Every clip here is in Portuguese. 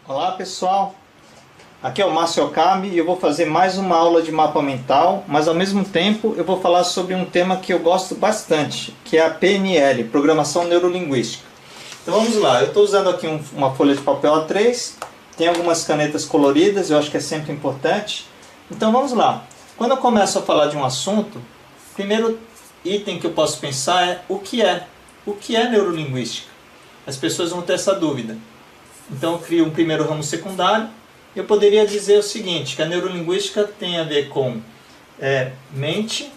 Olá pessoal, aqui é o Márcio Okami e eu vou fazer mais uma aula de mapa mental, mas ao mesmo tempo eu vou falar sobre um tema que eu gosto bastante, que é a PNL, Programação Neurolinguística. Então vamos lá, eu estou usando aqui uma folha de papel A3, tem algumas canetas coloridas, eu acho que é sempre importante. Então vamos lá, quando eu começo a falar de um assunto, o primeiro item que eu posso pensar é o que é neurolinguística. As pessoas vão ter essa dúvida. Então eu crio um primeiro ramo secundário. Eu poderia dizer o seguinte, que a neurolinguística tem a ver com mente,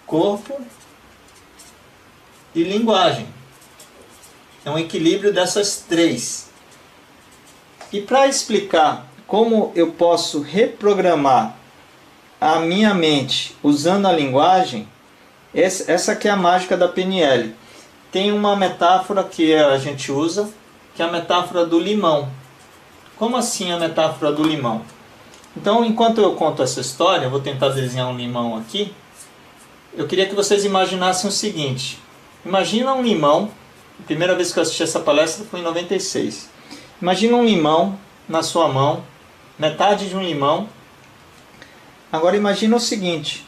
corpo e linguagem. É um equilíbrio dessas três. E para explicar como eu posso reprogramar a minha mente usando a linguagem, essa que é a mágica da PNL. Tem uma metáfora que a gente usa, que é a metáfora do limão. Como assim a metáfora do limão? Então, enquanto eu conto essa história, eu vou tentar desenhar um limão aqui. Eu queria que vocês imaginassem o seguinte. Imagina um limão, a primeira vez que eu assisti essa palestra foi em 96. Imagina um limão na sua mão, metade de um limão. Agora imagina o seguinte,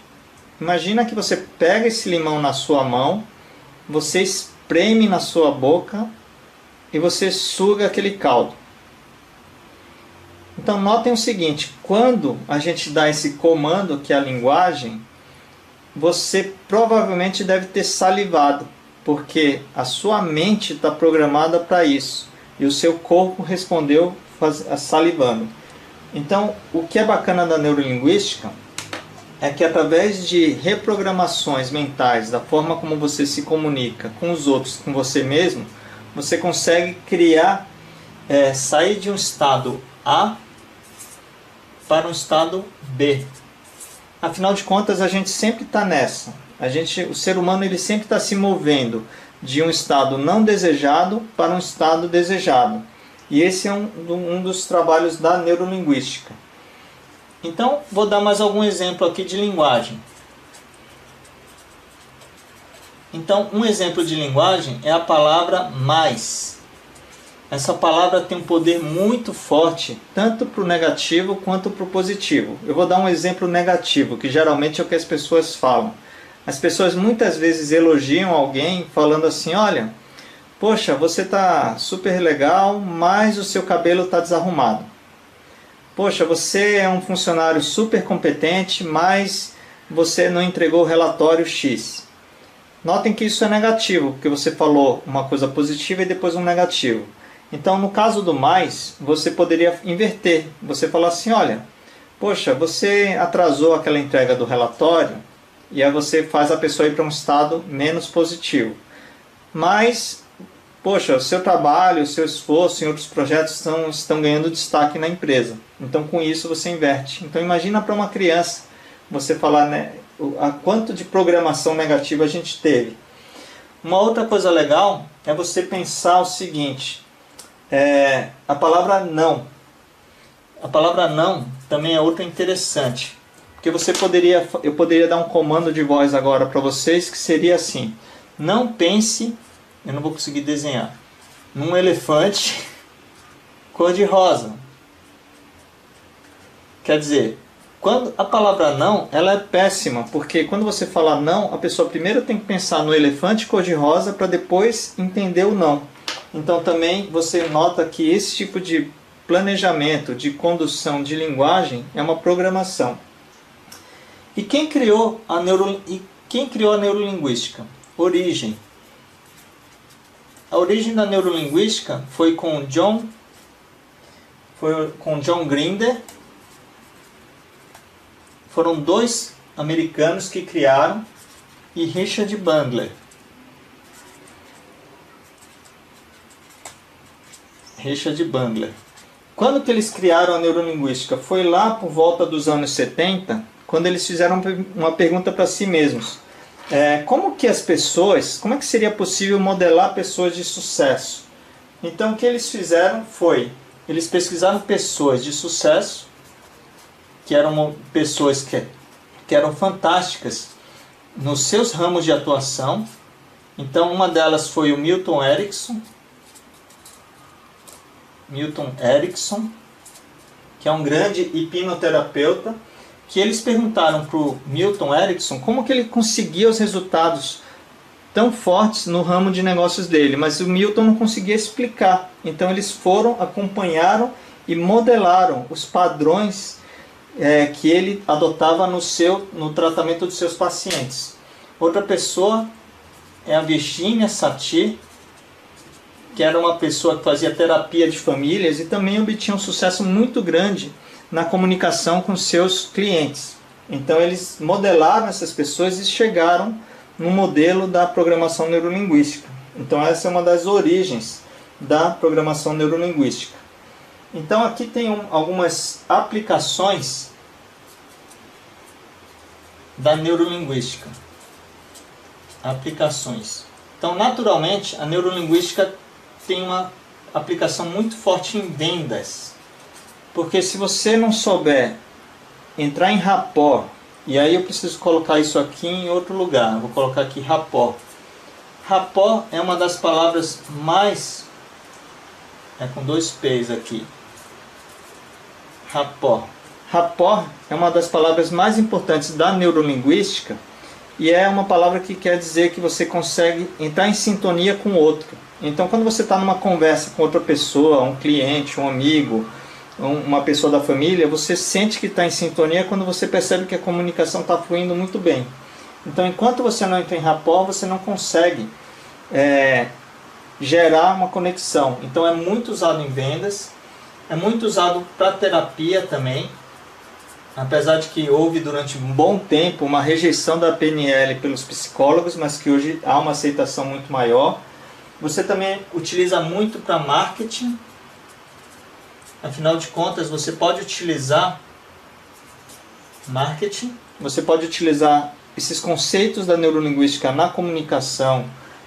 imagina que você pega esse limão na sua mão, você espreme na sua boca e você suga aquele caldo. Então notem o seguinte, quando a gente dá esse comando, que é a linguagem, você provavelmente deve ter salivado, porque a sua mente está programada para isso, e o seu corpo respondeu salivando. Então, o que é bacana da neurolinguística é que através de reprogramações mentais, da forma como você se comunica com os outros, com você mesmo, você consegue criar, sair de um estado A para um estado B. Afinal de contas, a gente sempre está nessa. O ser humano ele sempre está se movendo de um estado não desejado para um estado desejado. E esse é um dos trabalhos da neurolinguística. Então, vou dar mais algum exemplo aqui de linguagem. Então, um exemplo de linguagem é a palavra mais. Essa palavra tem um poder muito forte, tanto para o negativo quanto para o positivo. Eu vou dar um exemplo negativo, que geralmente é o que as pessoas falam. As pessoas muitas vezes elogiam alguém falando assim, olha, poxa, você está super legal, mas o seu cabelo está desarrumado. Poxa, você é um funcionário super competente, mas você não entregou o relatório X. Notem que isso é negativo, porque você falou uma coisa positiva e depois um negativo. Então, no caso do mais, você poderia inverter. Você falar assim, olha, poxa, você atrasou aquela entrega do relatório, e aí você faz a pessoa ir para um estado menos positivo. Mas, poxa, o seu trabalho, o seu esforço em outros projetos estão ganhando destaque na empresa. Então, com isso, você inverte. Então, imagina para uma criança você falar, né, quanto de programação negativa a gente teve. Uma outra coisa legal é você pensar o seguinte, a palavra não. A palavra não também é outra interessante. Porque eu poderia dar um comando de voz agora para vocês que seria assim, não pense, eu não vou conseguir desenhar, num elefante cor-de-rosa. Quer dizer, quando a palavra não, ela é péssima, porque quando você fala não, a pessoa primeiro tem que pensar no elefante cor-de-rosa para depois entender o não. Então também você nota que esse tipo de planejamento, de condução de linguagem é uma programação. E quem criou a neurolinguística? Origem. A origem da neurolinguística foi com John Grinder. Foram dois americanos que criaram, e Richard Bandler. Quando que eles criaram a neurolinguística? Foi lá por volta dos anos 70, quando eles fizeram uma pergunta para si mesmos. Como que seria possível modelar pessoas de sucesso? Então o que eles fizeram foi, eles pesquisaram pessoas de sucesso, que eram pessoas que eram fantásticas nos seus ramos de atuação. Então uma delas foi o Milton Erickson, Milton Erickson, que é um grande hipnoterapeuta, que eles perguntaram para o Milton Erickson como que ele conseguia os resultados tão fortes no ramo de negócios dele, mas o Milton não conseguia explicar. Então eles foram, acompanharam e modelaram os padrões que ele adotava no tratamento dos seus pacientes. Outra pessoa é a Virginia Satir, que era uma pessoa que fazia terapia de famílias e também obtinha um sucesso muito grande na comunicação com seus clientes. Então eles modelaram essas pessoas e chegaram no modelo da programação neurolinguística. Então essa é uma das origens da programação neurolinguística. Então aqui tem algumas aplicações da neurolinguística. Aplicações. Então, naturalmente, a neurolinguística tem uma aplicação muito forte em vendas. Porque se você não souber entrar em rapport, e aí eu preciso colocar isso aqui em outro lugar, vou colocar aqui rapport. Rapport é uma das palavras mais... com 2 P's aqui. Rapport. Rapport é uma das palavras mais importantes da neurolinguística e é uma palavra que quer dizer que você consegue entrar em sintonia com o outro. Então, quando você está numa conversa com outra pessoa, um cliente, um amigo, uma pessoa da família, você sente que está em sintonia quando você percebe que a comunicação está fluindo muito bem. Então, enquanto você não entra em rapport, você não consegue gerar uma conexão. Então, é muito usado em vendas, é muito usado para terapia também. Apesar de que houve durante um bom tempo uma rejeição da PNL pelos psicólogos, mas que hoje há uma aceitação muito maior. Você também utiliza muito para marketing. Afinal de contas, você pode utilizar marketing, você pode utilizar esses conceitos da neurolinguística na comunicação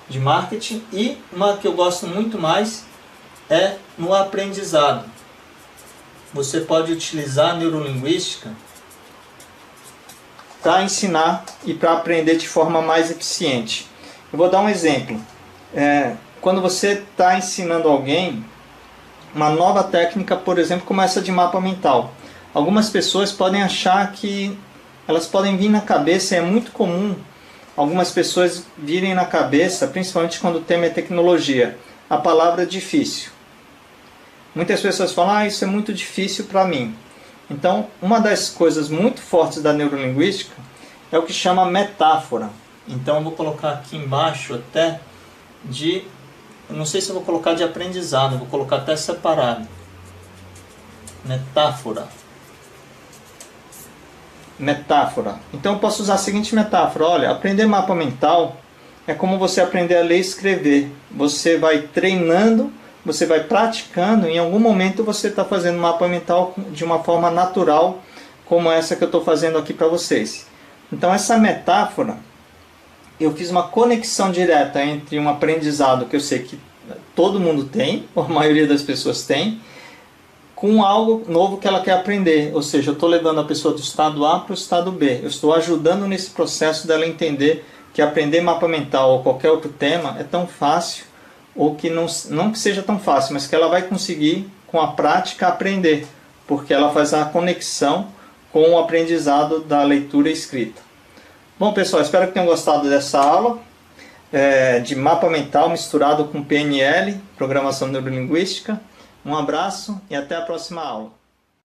de marketing, e uma que eu gosto muito mais é no aprendizado. Você pode utilizar a neurolinguística para ensinar e para aprender de forma mais eficiente. Eu vou dar um exemplo. Quando você está ensinando alguém uma nova técnica, por exemplo, como essa de mapa mental, algumas pessoas podem achar que elas podem vir na cabeça, é muito comum algumas pessoas virem na cabeça, principalmente quando o tema é tecnologia, a palavra difícil. Muitas pessoas falam, isso é muito difícil para mim. Então, uma das coisas muito fortes da neurolinguística é o que chama metáfora. Então, eu vou colocar aqui embaixo até eu não sei se eu vou colocar de aprendizado, eu vou colocar até separado. Metáfora. Metáfora. Então, eu posso usar a seguinte metáfora. Olha, aprender mapa mental é como você aprender a ler e escrever. Você vai treinando, você vai praticando, em algum momento você está fazendo mapa mental de uma forma natural, como essa que eu estou fazendo aqui para vocês. Então essa metáfora, eu fiz uma conexão direta entre um aprendizado que eu sei que todo mundo tem, ou a maioria das pessoas tem, com algo novo que ela quer aprender. Ou seja, eu estou levando a pessoa do estado A para o estado B. Eu estou ajudando nesse processo dela entender que aprender mapa mental ou qualquer outro tema é tão fácil, ou que não que seja tão fácil, mas que ela vai conseguir, com a prática, aprender, porque ela faz a conexão com o aprendizado da leitura e escrita. Bom, pessoal, espero que tenham gostado dessa aula de mapa mental misturado com PNL, Programação Neurolinguística. Um abraço e até a próxima aula.